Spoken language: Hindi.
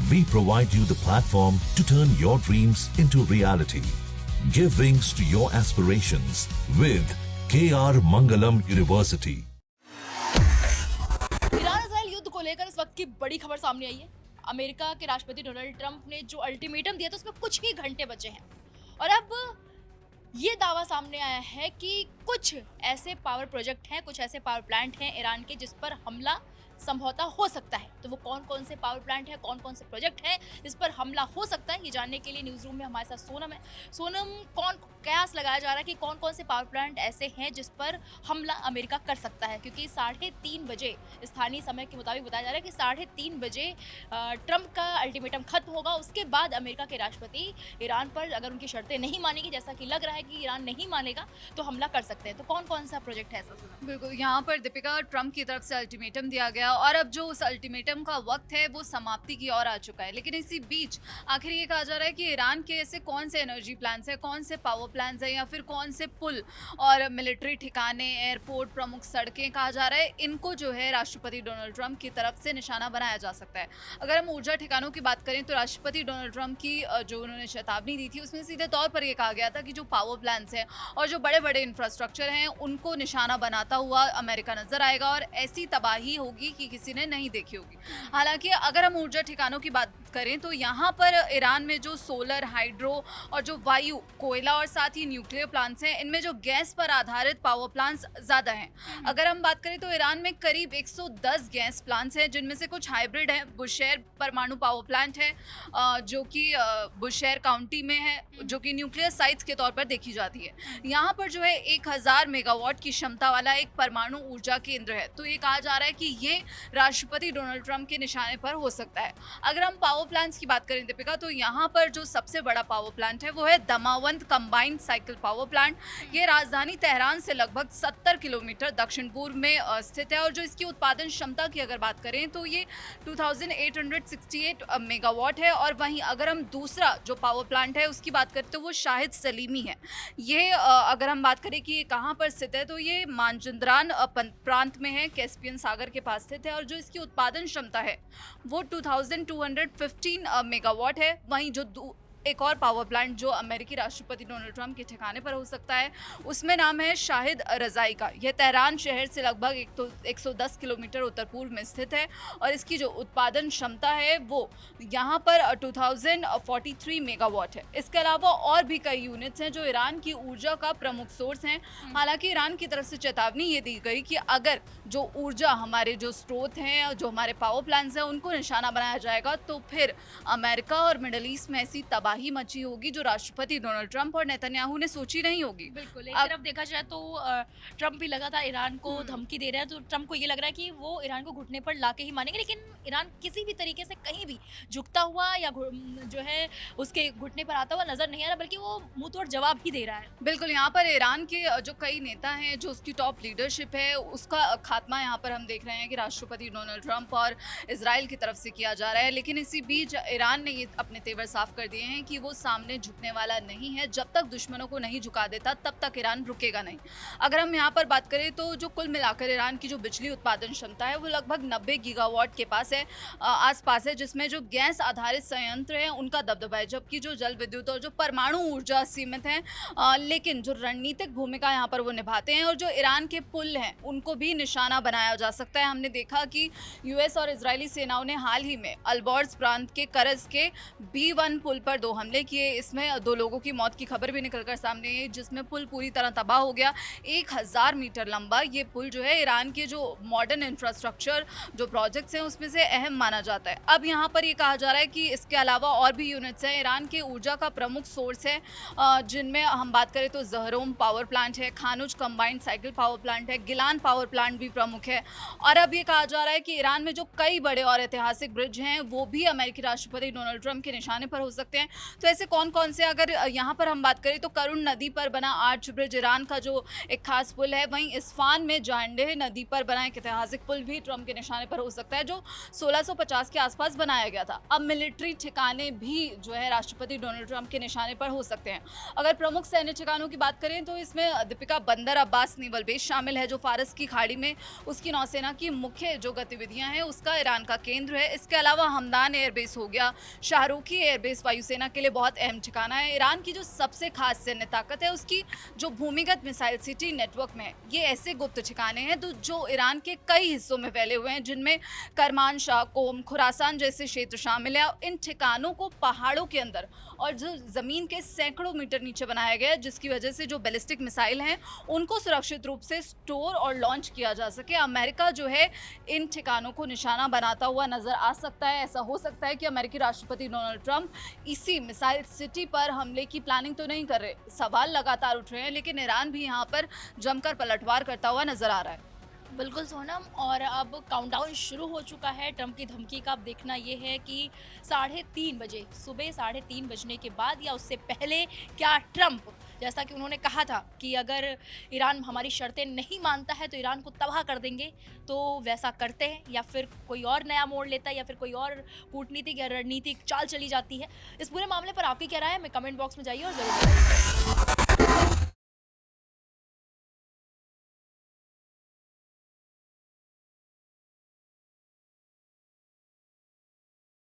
We provide you the platform to turn your dreams into reality. Give wings to your aspirations with KR Mangalam University. Iran-Israel युद्ध को लेकर इस वक्त की बड़ी खबर सामने आई है। अमेरिका के राष्ट्रपति डोनाल्ड ट्रंप ने जो अल्टीमेटम दिया था उसमें कुछ ही घंटे बचे हैं और अब ये दावा सामने आया है कि कुछ ऐसे पावर प्रोजेक्ट हैं, कुछ ऐसे पावर प्लांट हैं ईरान के जिस पर हमला संभवतः हो सकता है। तो वो कौन कौन से पावर प्लांट हैं, कौन कौन से प्रोजेक्ट हैं जिस पर हमला हो सकता है, ये जानने के लिए न्यूज़ रूम में हमारे साथ सोनम है। सोनम, कौन कयास लगाया जा रहा है कि कौन कौन से पावर प्लांट ऐसे हैं जिस पर हमला अमेरिका कर सकता है? क्योंकि 3:30 बजे स्थानीय समय के मुताबिक बताया जा रहा है कि 3:30 बजे ट्रंप का अल्टीमेटम खत्म होगा। उसके बाद अमेरिका के राष्ट्रपति ईरान पर अगर उनकी शर्तें नहीं मानेगी, जैसा कि लग रहा है कि ईरान नहीं मानेगा, तो हमला कर सकते हैं। तो कौन कौन सा प्रोजेक्ट है ऐसा? बिल्कुल, यहाँ पर दीपिका, ट्रंप की तरफ से अल्टीमेटम दिया गया और अब जो उस अल्टीमेटम का वक्त है वो समाप्ति की ओर आ चुका है। लेकिन इसी बीच आखिर ये कहा जा रहा है कि ईरान के ऐसे कौन से एनर्जी प्लांट्स हैं, कौन से पावर प्लांट्स हैं या फिर कौन से पुल और मिलिट्री ठिकाने, एयरपोर्ट, प्रमुख सड़कें कहा जा रहा है, इनको जो है राष्ट्रपति डोनाल्ड ट्रंप की तरफ से निशाना बनाया जा सकता है। अगर हम ऊर्जा ठिकानों की बात करें तो राष्ट्रपति डोनाल्ड ट्रंप की जो उन्होंने चेतावनी दी थी उसमें सीधे तौर पर यह कहा गया था कि जो पावर प्लांट्स हैं और जो बड़े बड़े इंफ्रास्ट्रक्चर हैं उनको निशाना बनाता हुआ अमेरिका नजर आएगा और ऐसी तबाही होगी कि किसी ने नहीं देखी होगी। हालांकि अगर हम ऊर्जा ठिकानों की बात करें तो यहाँ पर ईरान में जो सोलर, हाइड्रो और जो वायु, कोयला और साथ ही न्यूक्लियर प्लांट्स हैं, इनमें जो गैस पर आधारित पावर प्लांट्स ज़्यादा हैं। अगर हम बात करें तो ईरान में करीब 110 गैस प्लांट्स हैं जिनमें से कुछ हाइब्रिड हैं। बुशेर परमाणु पावर प्लांट है जो कि बुशेर काउंटी में है, जो कि न्यूक्लियर साइट्स के तौर पर देखी जाती है। यहाँ पर जो है 1000 मेगावाट की क्षमता वाला एक परमाणु ऊर्जा केंद्र है। तो ये कहा जा रहा है कि ये राष्ट्रपति डोनाल्ड ट्रंप के निशाने पर हो सकता है। अगर हम पावर प्लांट्स की बात करें दीपिका, तो यहाँ पर जो सबसे बड़ा पावर प्लांट है वो है दमावंत कंबाइंड साइकिल पावर प्लांट। ये राजधानी तेहरान से लगभग 70 किलोमीटर दक्षिण पूर्व में स्थित है और जो इसकी उत्पादन क्षमता की अगर बात करें तो ये 2868 मेगावाट है। और वहीं अगर हम दूसरा जो पावर प्लांट है उसकी बात करें तो वो शाहिद सलीमी है। ये अगर हम बात करें कि ये कहाँ पर स्थित है तो ये मांजंद्रान प्रांत में है, कैस्पियन सागर के पास स्थित है और जो इसकी उत्पादन क्षमता है वो 2215 मेगावाट है। वहीं जो एक और पावर प्लांट जो अमेरिकी राष्ट्रपति डोनाल्ड ट्रंप के ठिकाने पर हो सकता है उसमें नाम है शाहिद रजाई का। यह तेहरान शहर से लगभग 110 किलोमीटर उत्तर पूर्व में स्थित है और इसकी जो उत्पादन क्षमता है वो यहाँ पर 2043 मेगावाट है। इसके अलावा और भी कई यूनिट्स हैं जो ईरान की ऊर्जा का प्रमुख सोर्स हैं। हालांकि ईरान की तरफ से चेतावनी ये दी गई कि अगर जो ऊर्जा हमारे जो स्रोत हैं, जो हमारे पावर प्लांट्स हैं, उनको निशाना बनाया जाएगा तो फिर अमेरिका और मिडल ईस्ट में ऐसी तबाही मची होगी जो राष्ट्रपति डोनाल्ड ट्रंप और नेतन्याहू ने सोची नहीं होगी। बिल्कुल, एक तरफ देखा जाए तो ट्रंप भी लगातार ईरान को धमकी दे रहा है, तो ट्रंप को ये लग रहा है कि वो ईरान को घुटने पर लाके ही मानेंगे, लेकिन ईरान किसी भी तरीके से कहीं भी झुकता हुआ या जो है उसके घुटने पर आता हुआ नजर नहीं आ रहा, बल्कि वो मुंह तोड़ जवाब ही दे रहा है। बिल्कुल, यहाँ पर ईरान के जो कई नेता हैं, जो उसकी टॉप लीडरशिप है, उसका खात्मा यहाँ पर हम देख रहे हैं कि राष्ट्रपति डोनाल्ड ट्रंप और इजराइल की तरफ से किया जा रहा है। लेकिन इसी बीच ईरान ने ये अपने तेवर साफ कर दिए हैं कि वो सामने झुकने वाला नहीं है। जब तक दुश्मनों को नहीं झुका देता तब तक ईरान रुकेगा नहीं। अगर हम यहाँ पर बात करें तो जो कुल मिलाकर ईरान की जो बिजली उत्पादन क्षमता है वो लगभग 90 गीगावाट के पास है, आसपास है, जिसमें जो गैस आधारित संयंत्र हैं उनका दबदबा है, जबकि जो जल विद्युत और जो परमाणु ऊर्जा सीमित हैं। लेकिन जो रणनीतिक भूमिका यहाँ पर वो निभाते हैं और जो ईरान के पुल हैं उनको भी निशाना बनाया जा सकता है। हमने देखा कि यूएस और इजरायली सेनाओं ने हाल ही में अल्बोर्ज प्रांत के करज के B1 पुल पर 2 हमले किए। इसमें 2 लोगों की मौत की खबर भी निकलकर सामने आई, जिसमें पुल पूरी तरह तबाह हो गया। 1000 मीटर लंबा ये पुल जो है ईरान के जो मॉडर्न इंफ्रास्ट्रक्चर जो प्रोजेक्ट्स हैं उसमें से अहम माना जाता है। अब यहाँ पर ये कहा जा रहा है कि इसके अलावा और भी यूनिट्स हैं। ईरान के ऊर्जा का प्रमुख सोर्स है जिनमें हम बात करें तो जहरोम पावर प्लांट है, खानुज कंबाइंड साइकिल पावर प्लांट है, गिलान पावर प्लांट भी प्रमुख है। और अब ये कहा जा रहा है कि ईरान में जो कई बड़े और ऐतिहासिक ब्रिज हैं वो भी अमेरिकी राष्ट्रपति डोनाल्ड ट्रंप के निशाने पर हो सकते हैं। तो ऐसे कौन कौन से, अगर यहाँ पर हम बात करें तो करुण नदी पर बना आर्च ब्रिज ईरान का जो एक खास पुल है, वहीं इस्फान में जांडे नदी पर बना एक ऐतिहासिक पुल भी ट्रंप के निशाने पर हो सकता है, जो 1650 के आसपास बनाया गया था। अब मिलिट्री ठिकाने भी जो है राष्ट्रपति डोनाल्ड ट्रंप के निशाने पर हो सकते हैं। अगर प्रमुख सैन्य ठिकानों की बात करें तो इसमें दीपिका बंदर अब्बास नेवल बेस शामिल है, जो फारस की खाड़ी में उसकी नौसेना की मुख्य जो गतिविधियां हैं उसका ईरान का केंद्र है। इसके अलावा हमदान एयरबेस हो गया, शाहरुखी एयरबेस वायुसेना के लिए बहुत अहम ठिकाना है। ईरान की जो सबसे खास सैन्य ताकत है उसकी जो भूमिगत मिसाइल सिटी नेटवर्क में है। ये ऐसे गुप्त ठिकाने हैं जो ईरान के कई हिस्सों में फैले हुए हैं, जिनमें करमानशाह, कोम, खुरासान जैसे क्षेत्र शामिल है। इन ठिकानों को पहाड़ों के अंदर और जो ज़मीन के सैकड़ों मीटर नीचे बनाया गया है, जिसकी वजह से जो बैलिस्टिक मिसाइल हैं उनको सुरक्षित रूप से स्टोर और लॉन्च किया जा सके। अमेरिका जो है इन ठिकानों को निशाना बनाता हुआ नजर आ सकता है। ऐसा हो सकता है कि अमेरिकी राष्ट्रपति डोनाल्ड ट्रंप इसी मिसाइल सिटी पर हमले की प्लानिंग तो नहीं कर रहे। सवाल लगातार उठ रहे हैं, लेकिन ईरान भी यहाँ पर जमकर पलटवार करता हुआ नजर आ रहा है। बिल्कुल सोनम, और अब काउंटडाउन शुरू हो चुका है ट्रंप की धमकी का। अब देखना ये है कि 3:30 बजे, सुबह 3:30 बजने के बाद या उससे पहले क्या ट्रंप, जैसा कि उन्होंने कहा था कि अगर ईरान हमारी शर्तें नहीं मानता है तो ईरान को तबाह कर देंगे, तो वैसा करते हैं या फिर कोई और नया मोड़ लेता है या फिर कोई और कूटनीतिक या रणनीतिक चाल चली जाती है। इस पूरे मामले पर आपकी क्या राय है, हमें कमेंट बॉक्स में जाइए और ज़रूर बताइए।